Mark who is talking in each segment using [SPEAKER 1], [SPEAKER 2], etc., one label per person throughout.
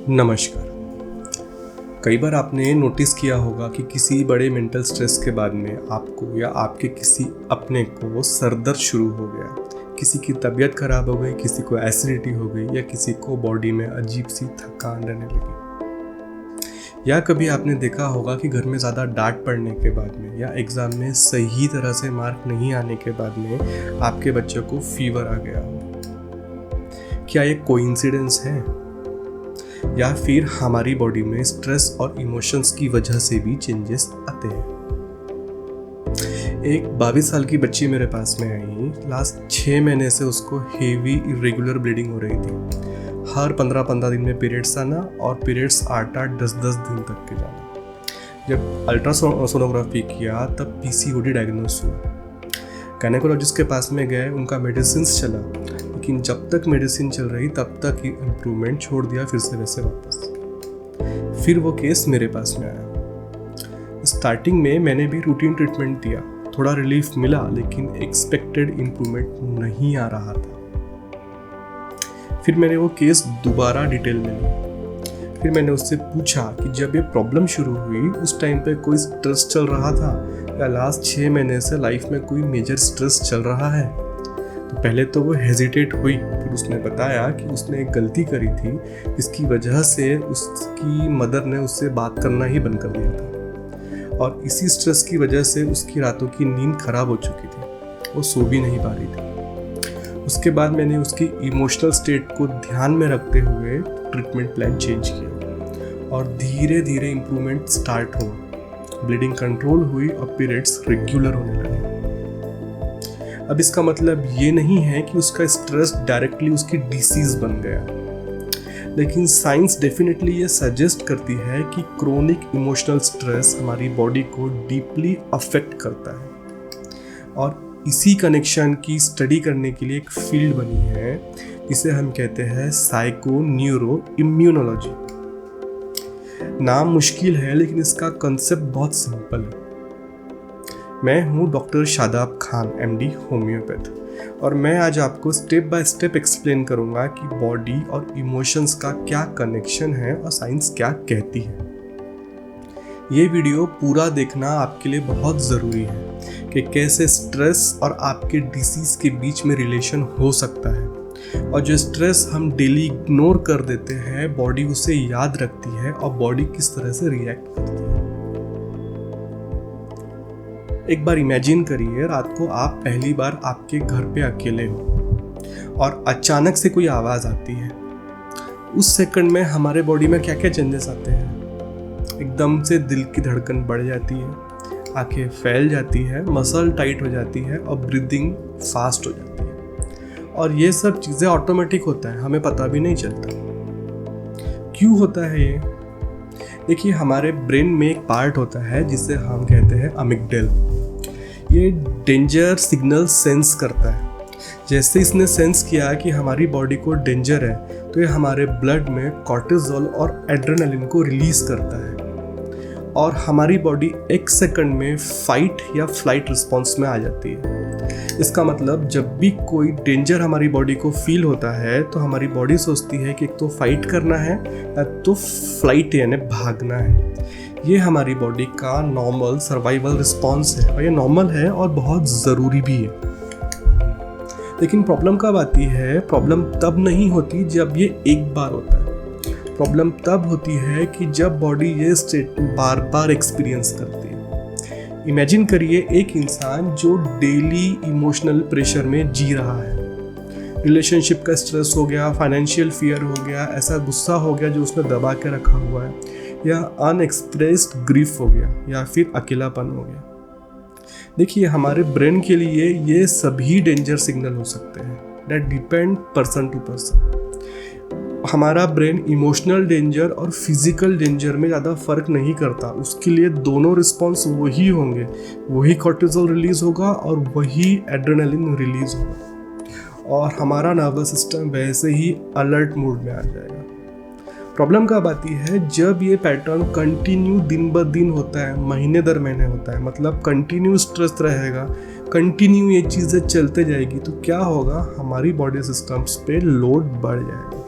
[SPEAKER 1] नमस्कार। कई बार आपने नोटिस किया होगा कि किसी बड़े मेंटल स्ट्रेस के बाद में आपको या आपके किसी अपने को सर दर्द शुरू हो गया, किसी की तबीयत खराब हो गई, किसी को एसिडिटी हो गई या किसी को बॉडी में अजीब सी थकान रहने लगी। या कभी आपने देखा होगा कि घर में ज़्यादा डांट पड़ने के बाद में या एग्ज़ाम में सही तरह से मार्क नहीं आने के बाद में आपके बच्चे को फीवर आ गया हो। क्या ये कोइंसिडेंस है या फिर हमारी बॉडी में स्ट्रेस और इमोशंस की वजह से भी चेंजेस आते हैं? एक 22 साल की बच्ची मेरे पास में आई। लास्ट 6 महीने से उसको हेवी इरेगुलर ब्लीडिंग हो रही थी। हर 15-15 दिन में पीरियड्स आना और पीरियड्स 8-8, 10-10 दिन तक के जाना। जब अल्ट्रासोनोग्राफी किया तब पीसीओडी डायग्नोस हुआ। गायनेकोलॉजिस्ट के पास में गए, उनका मेडिसिन चला, लेकिन जब तक मेडिसिन चल रही तब तक ही इम्प्रूवमेंट छोड़ दिया, फिर से वैसे वापस। फिर वो केस मेरे पास में आया। स्टार्टिंग में मैंने भी रूटीन ट्रीटमेंट दिया, थोड़ा रिलीफ मिला, लेकिन एक्सपेक्टेड इम्प्रूवमेंट नहीं आ रहा था। फिर मैंने वो केस दोबारा डिटेल में लिया। फिर मैंने उससे पूछा कि जब ये प्रॉब्लम शुरू हुई उस टाइम पे कोई स्ट्रेस चल रहा था या लास्ट 6 महीने से लाइफ में कोई मेजर स्ट्रेस चल रहा है। तो पहले तो वो हेजिटेट हुई, फिर उसने बताया कि उसने एक गलती करी थी जिसकी वजह से उसकी मदर ने उससे बात करना ही बंद कर दिया था, और इसी स्ट्रेस की वजह से उसकी रातों की नींद खराब हो चुकी थी, वो सो भी नहीं पा रही थी। उसके बाद मैंने उसकी इमोशनल स्टेट को ध्यान में रखते हुए ट्रीटमेंट प्लान चेंज किया और धीरे धीरे इम्प्रूवमेंट स्टार्ट हुआ। ब्लीडिंग कंट्रोल हुई और पीरियड्स रेगुलर होने लगे। अब इसका मतलब ये नहीं है कि उसका स्ट्रेस डायरेक्टली उसकी डिसीज बन गया, लेकिन साइंस डेफिनेटली ये सजेस्ट करती है कि क्रोनिक इमोशनल स्ट्रेस हमारी बॉडी को डीपली अफेक्ट करता है। और इसी कनेक्शन की स्टडी करने के लिए एक फील्ड बनी है जिसे हम कहते हैं साइको न्यूरो इम्यूनोलॉजी। नाम मुश्किल है लेकिन इसका कंसेप्ट बहुत सिंपल है। मैं हूँ doctor Shadab Khan, MD homeopath, और मैं आज आपको स्टेप बाय स्टेप एक्सप्लेन करूँगा कि बॉडी और इमोशंस का क्या कनेक्शन है और साइंस क्या कहती है। ये वीडियो पूरा देखना आपके लिए बहुत ज़रूरी है कि कैसे स्ट्रेस और आपके डिसीज़ के बीच में रिलेशन हो सकता है, और जो स्ट्रेस हम डेली इग्नोर कर देते हैं बॉडी उसे याद रखती है और बॉडी किस तरह से रिएक्ट करती है। एक बार इमेजिन करिए, रात को आप पहली बार आपके घर पे अकेले हो और अचानक से कोई आवाज़ आती है। उस सेकंड में हमारे बॉडी में क्या क्या चेंजेस आते हैं? एकदम से दिल की धड़कन बढ़ जाती है, आंखें फैल जाती है, मसल टाइट हो जाती है और ब्रीदिंग फास्ट हो जाती है। और ये सब चीज़ें ऑटोमेटिक होता है, हमें पता भी नहीं चलता। क्यों होता है ये? देखिए, हमारे ब्रेन में एक पार्ट होता है जिसे हम कहते हैं अमिगडाल। ये डेंजर सिग्नल सेंस करता है। जैसे इसने सेंस किया कि हमारी बॉडी को डेंजर है तो ये हमारे ब्लड में कॉर्टिसोल और एड्रेनलिन को रिलीज करता है और हमारी बॉडी एक सेकंड में फाइट या फ्लाइट रिस्पॉन्स में आ जाती है। इसका मतलब जब भी कोई डेंजर हमारी बॉडी को फील होता है तो हमारी बॉडी सोचती है कि एक तो फाइट करना है या तो फ्लाइट यानी भागना है। ये हमारी बॉडी का नॉर्मल सर्वाइवल रिस्पॉन्स है और ये नॉर्मल है और बहुत ज़रूरी भी है। लेकिन प्रॉब्लम कब आती है? प्रॉब्लम तब नहीं होती जब ये एक बार होता है। प्रॉब्लम तब होती है कि जब बॉडी ये स्टेट बार बार एक्सपीरियंस करती है। इमेजिन करिए एक इंसान जो डेली इमोशनल प्रेशर में जी रहा है। रिलेशनशिप का स्ट्रेस हो गया, फाइनेंशियल फियर हो गया, ऐसा गुस्सा हो गया जो उसने दबा के रखा हुआ है, या अनएक्सप्रेस्ड ग्रीफ हो गया, या फिर अकेलापन हो गया। देखिए, हमारे ब्रेन के लिए ये सभी डेंजर सिग्नल हो सकते हैं। That depend person to person. हमारा ब्रेन इमोशनल डेंजर और फिजिकल डेंजर में ज़्यादा फर्क नहीं करता। उसके लिए दोनों रिस्पॉन्स वही होंगे, वही कॉर्टिसोल रिलीज होगा और वही एड्रेनलिन रिलीज होगा, और हमारा नर्वस सिस्टम वैसे ही अलर्ट मोड में आ जाएगा। प्रॉब्लम कब आती है? जब ये पैटर्न कंटिन्यू दिन ब दिन होता है, महीने दर महीने होता है, मतलब कंटिन्यू स्ट्रेस रहेगा, कंटिन्यू ये चीज़ें चलते जाएगी, तो क्या होगा? हमारी बॉडी सिस्टम्स पे लोड बढ़ जाएगा।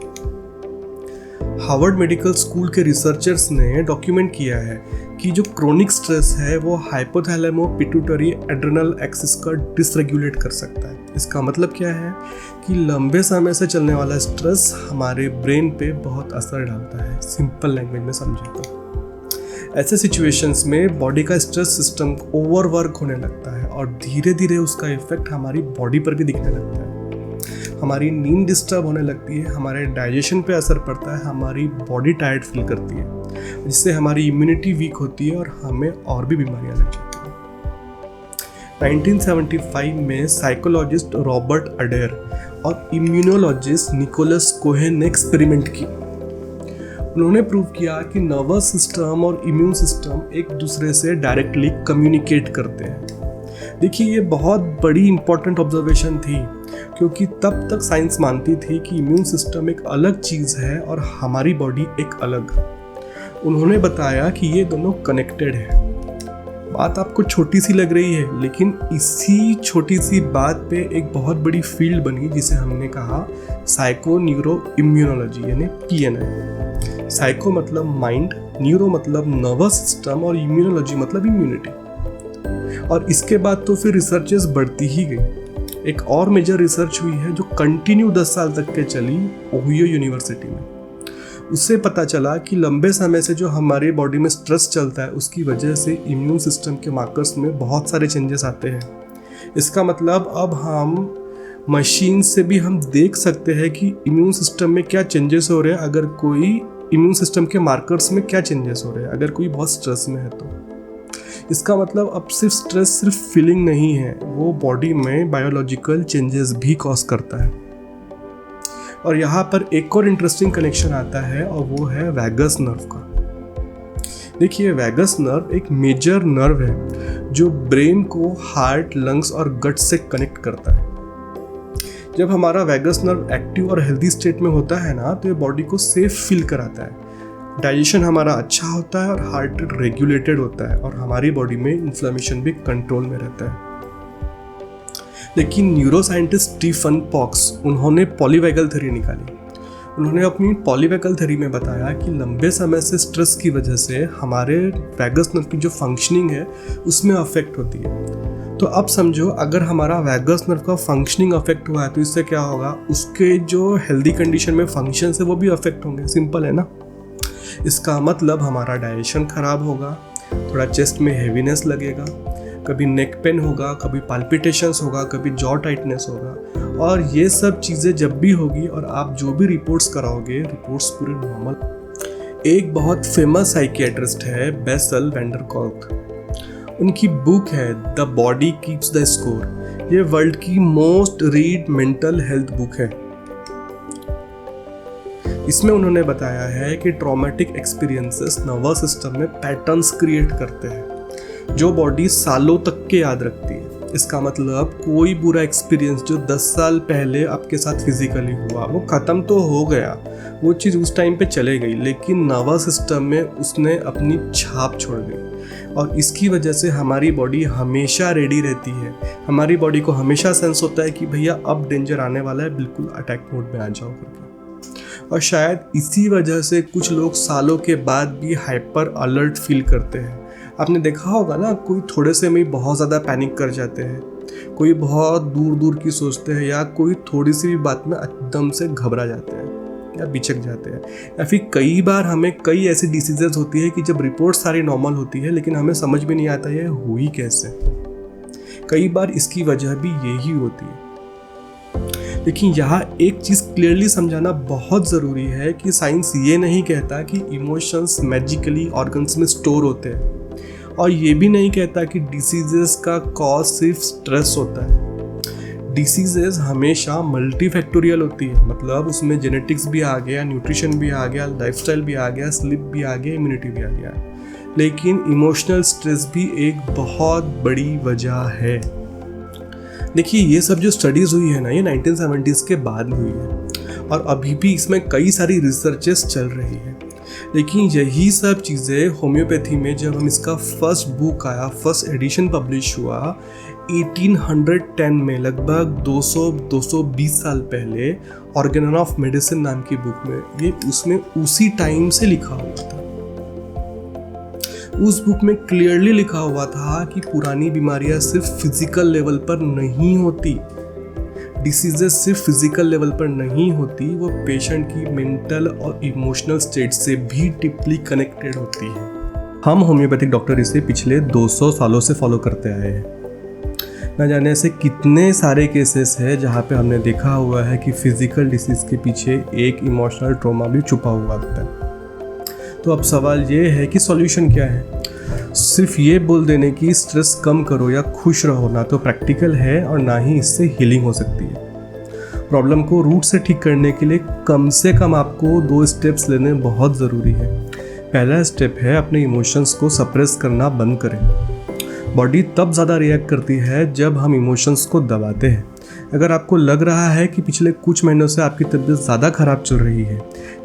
[SPEAKER 1] हार्वर्ड मेडिकल स्कूल के रिसर्चर्स ने डॉक्यूमेंट किया है कि जो क्रोनिक स्ट्रेस है वो हाइपोथैलेमो पिट्यूटरी एड्रेनल एक्सिस का डिसरेगुलेट कर सकता है। इसका मतलब क्या है कि लंबे समय से चलने वाला स्ट्रेस हमारे ब्रेन पे बहुत असर डालता है। सिंपल लैंग्वेज में समझे तो ऐसे सिचुएशंस में बॉडी का स्ट्रेस सिस्टम ओवरवर्क होने लगता है और धीरे धीरे उसका इफेक्ट हमारी बॉडी पर भी दिखने लगता है। हमारी नींद डिस्टर्ब होने लगती है, हमारे डाइजेशन पे असर पड़ता है, हमारी बॉडी टायर्ड फील करती है, जिससे हमारी इम्यूनिटी वीक होती है और हमें और भी बीमारियां लग जाती हैं। 1975 में साइकोलॉजिस्ट रॉबर्ट अडेर और इम्यूनोलॉजिस्ट निकोलस कोहेन ने एक्सपेरिमेंट की। उन्होंने प्रूव किया कि नर्वस सिस्टम और इम्यून सिस्टम एक दूसरे से डायरेक्टली कम्युनिकेट करते हैं। देखिए, ये बहुत बड़ी इंपॉर्टेंट ऑब्जर्वेशन थी, क्योंकि तब तक साइंस मानती थी कि इम्यून सिस्टम एक अलग चीज़ है और हमारी बॉडी एक अलग। उन्होंने बताया कि ये दोनों कनेक्टेड है। बात आपको छोटी सी लग रही है, लेकिन इसी छोटी सी बात पे एक बहुत बड़ी फील्ड बनी जिसे हमने कहा साइको न्यूरो इम्यूनोलॉजी यानी PNI। साइको मतलब माइंड, न्यूरो मतलब नर्वस सिस्टम और इम्यूनोलॉजी मतलब इम्यूनिटी। और इसके बाद तो फिर रिसर्चेस बढ़ती ही गई। एक और मेजर रिसर्च हुई है जो कंटिन्यू 10 साल तक के चली ओहियो यूनिवर्सिटी में। उससे पता चला कि लंबे समय से जो हमारी बॉडी में स्ट्रेस चलता है उसकी वजह से इम्यून सिस्टम के मार्कर्स में बहुत सारे चेंजेस आते हैं। इसका मतलब अब हम मशीन से भी हम देख सकते हैं कि इम्यून सिस्टम में क्या चेंजेस हो रहे हैं, अगर कोई इम्यून सिस्टम के मार्कर्स में क्या चेंजेस हो रहे हैं अगर कोई बहुत स्ट्रेस में है तो। इसका मतलब अब सिर्फ स्ट्रेस सिर्फ फीलिंग नहीं है, वो बॉडी में बायोलॉजिकल चेंजेस भी कॉज करता है। और यहाँ पर एक और इंटरेस्टिंग कनेक्शन आता है और वो है वैगस नर्व का। देखिए, वैगस नर्व एक मेजर नर्व है जो ब्रेन को हार्ट, लंग्स और गट से कनेक्ट करता है। जब हमारा वैगस नर्व एक्टिव और हेल्दी स्टेट में होता है ना, तो ये बॉडी को सेफ फील कराता है। डाइजेशन हमारा अच्छा होता है और हार्ट रेट रेगुलेटेड होता है और हमारी बॉडी में इन्फ्लेमेशन भी कंट्रोल में रहता है। लेकिन न्यूरो साइंटिस्ट स्टीफन पॉक्स, उन्होंने पॉलीवैगल थ्योरी निकाली। उन्होंने अपनी पॉलीवैगल थ्योरी में बताया कि लंबे समय से स्ट्रेस की वजह से हमारे वैगस नर्व की जो फंक्शनिंग है उसमें अफेक्ट होती है। तो अब समझो, अगर हमारा वैगस नर्व का फंक्शनिंग अफेक्ट हुआ है तो इससे क्या होगा, उसके जो हेल्दी कंडीशन में फंक्शन है वो भी अफेक्ट होंगे। सिंपल है ना। इसका मतलब हमारा डाइजेशन खराब होगा, थोड़ा चेस्ट में हेवीनेस लगेगा, कभी नेक पेन होगा, कभी पाल्पिटेशंस होगा, कभी जॉ टाइटनेस होगा। और ये सब चीज़ें जब भी होगी और आप जो भी रिपोर्ट्स कराओगे, रिपोर्ट्स पूरे नॉर्मल। एक बहुत फेमस साइकियाट्रिस्ट है बेसल वैन डर कॉल्क। उनकी बुक है the body keeps the score. ये वर्ल्ड की most read mental health book है। इसमें उन्होंने बताया है कि ट्रॉमेटिक एक्सपीरियंसेस नर्वस सिस्टम में पैटर्न्स क्रिएट करते हैं जो बॉडी सालों तक के याद रखती है। इसका मतलब कोई बुरा एक्सपीरियंस जो 10 साल पहले आपके साथ फिजिकली हुआ वो ख़त्म तो हो गया, वो चीज़ उस टाइम पे चले गई, लेकिन नर्वस सिस्टम में उसने अपनी छाप छोड़ दी। और इसकी वजह से हमारी बॉडी हमेशा रेडी रहती है। हमारी बॉडी को हमेशा सेंस होता है कि भैया अब डेंजर आने वाला है, बिल्कुल अटैक मोड में आ जाओ करके। और शायद इसी वजह से कुछ लोग सालों के बाद भी हाइपर अलर्ट फील करते हैं। आपने देखा होगा ना, कोई थोड़े से में बहुत ज़्यादा पैनिक कर जाते हैं, कोई बहुत दूर दूर की सोचते हैं, या कोई थोड़ी सी भी बात में एकदम से घबरा जाते हैं या बिचक जाते हैं। या फिर कई बार हमें कई ऐसी डिसीजेस होती है कि जब रिपोर्ट सारी नॉर्मल होती है लेकिन हमें समझ में नहीं आता ये हुई कैसे। कई बार इसकी वजह भी यही होती है। लेकिन यहाँ एक चीज़ क्लियरली समझाना बहुत ज़रूरी है कि साइंस ये नहीं कहता कि इमोशंस मैजिकली ऑर्गन्स में स्टोर होते हैं, और ये भी नहीं कहता कि डिसीजेस का कॉज सिर्फ स्ट्रेस होता है। डिसीजेस हमेशा मल्टीफैक्टोरियल होती है, मतलब उसमें जेनेटिक्स भी आ गया, न्यूट्रिशन भी आ गया, लाइफस्टाइल भी आ गया, स्लीप भी आ गया, इम्यूनिटी भी आ गया। लेकिन इमोशनल स्ट्रेस भी एक बहुत बड़ी वजह है। देखिए, ये सब जो स्टडीज़ हुई है ना, ये 1970s के बाद हुई है और अभी भी इसमें कई सारी रिसर्चेस चल रही है। लेकिन यही सब चीज़ें होम्योपैथी में जब हम इसका फर्स्ट बुक आया, फर्स्ट एडिशन पब्लिश हुआ, 1810 में लगभग 200-220 साल पहले ऑर्गन ऑफ मेडिसिन नाम की बुक में ये उसमें उसी टाइम से लिखा हुआ था। उस बुक में क्लियरली लिखा हुआ था कि पुरानी बीमारियां सिर्फ फिजिकल लेवल पर नहीं होती, डिसीजेस सिर्फ फिजिकल लेवल पर नहीं होती, वो पेशेंट की मेंटल और इमोशनल स्टेट से भी डीपली कनेक्टेड होती है। हम होम्योपैथिक डॉक्टर इसे पिछले 200 सालों से फॉलो करते आए हैं। न जाने ऐसे कितने सारे केसेस हैं जहाँ पे हमने देखा हुआ है कि फिजिकल डिसीज के पीछे एक इमोशनल ट्रॉमा भी छुपा हुआ होता है। तो अब सवाल ये है कि सॉल्यूशन क्या है? सिर्फ ये बोल देने की स्ट्रेस कम करो या खुश रहो ना तो प्रैक्टिकल है और ना ही इससे हीलिंग हो सकती है। प्रॉब्लम को रूट से ठीक करने के लिए कम से कम आपको 2 स्टेप्स लेने बहुत ज़रूरी है। पहला स्टेप है अपने इमोशंस को सप्रेस करना बंद करें। बॉडी तब ज़्यादा रिएक्ट करती है जब हम इमोशंस को दबाते हैं। अगर आपको लग रहा है कि पिछले कुछ महीनों से आपकी तबीयत ज़्यादा ख़राब चल रही है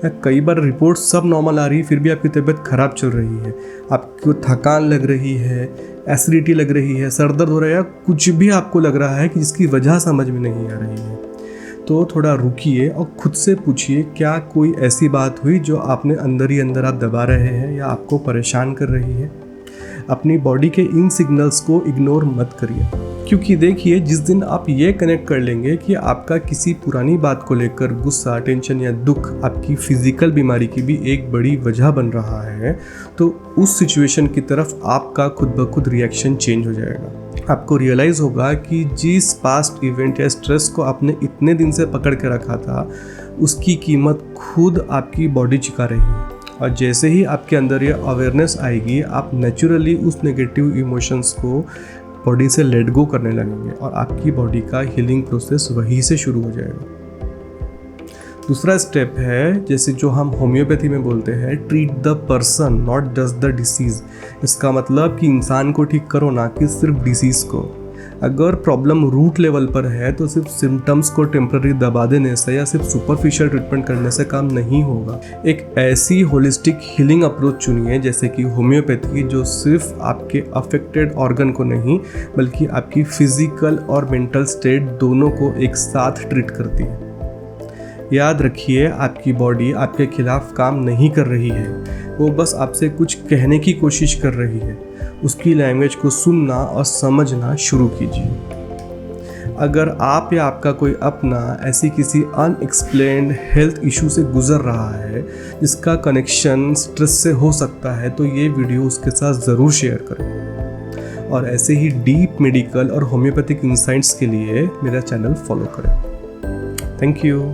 [SPEAKER 1] या कई बार रिपोर्ट सब नॉर्मल आ रही है फिर भी आपकी तबीयत ख़राब चल रही है, आपको थकान लग रही है, एसिडिटी लग रही है, सर दर्द हो रहा है या कुछ भी आपको लग रहा है कि जिसकी वजह समझ में नहीं आ रही है, तो थोड़ा रुकिए और खुद से पूछिए क्या कोई ऐसी बात हुई जो आपने अंदर ही अंदर आप दबा रहे हैं या आपको परेशान कर रही है। अपनी बॉडी के इन सिग्नल्स को इग्नोर मत करिए, क्योंकि देखिए जिस दिन आप ये कनेक्ट कर लेंगे कि आपका किसी पुरानी बात को लेकर गुस्सा, टेंशन या दुख आपकी फिजिकल बीमारी की भी एक बड़ी वजह बन रहा है, तो उस सिचुएशन की तरफ आपका खुद ब खुद रिएक्शन चेंज हो जाएगा। आपको रियलाइज़ होगा कि जिस पास्ट इवेंट या स्ट्रेस को आपने इतने दिन से पकड़ के रखा था उसकी कीमत खुद आपकी बॉडी चुका रही है। और जैसे ही आपके अंदर ये अवेयरनेस आएगी आप नेचुरली उस नेगेटिव इमोशंस को बॉडी से लेट गो करने लगेंगे और आपकी बॉडी का हीलिंग प्रोसेस वहीं से शुरू हो जाएगा। दूसरा स्टेप है जैसे जो हम होम्योपैथी में बोलते हैं, treat the person not just the disease. इसका मतलब कि इंसान को ठीक करो ना कि सिर्फ डिसीज़ को। अगर प्रॉब्लम रूट लेवल पर है तो सिर्फ सिम्टम्स को टेम्पररी दबा देने से या सिर्फ सुपरफिशियल ट्रीटमेंट करने से काम नहीं होगा। एक ऐसी होलिस्टिक हीलिंग अप्रोच चुनिए जैसे कि होम्योपैथी, जो सिर्फ आपके अफेक्टेड ऑर्गन को नहीं बल्कि आपकी फिजिकल और मेंटल स्टेट दोनों को एक साथ ट्रीट करती है। याद रखिए आपकी बॉडी आपके खिलाफ काम नहीं कर रही है, वो बस आपसे कुछ कहने की कोशिश कर रही है। उसकी लैंग्वेज को सुनना और समझना शुरू कीजिए। अगर आप या आपका कोई अपना ऐसी किसी अनएक्सप्लेन्ड हेल्थ इशू से गुजर रहा है जिसका कनेक्शन स्ट्रेस से हो सकता है तो ये वीडियो उसके साथ ज़रूर शेयर करें। और ऐसे ही डीप मेडिकल और होम्योपैथिक इंसाइट्स के लिए मेरा चैनल फॉलो करें। Thank you.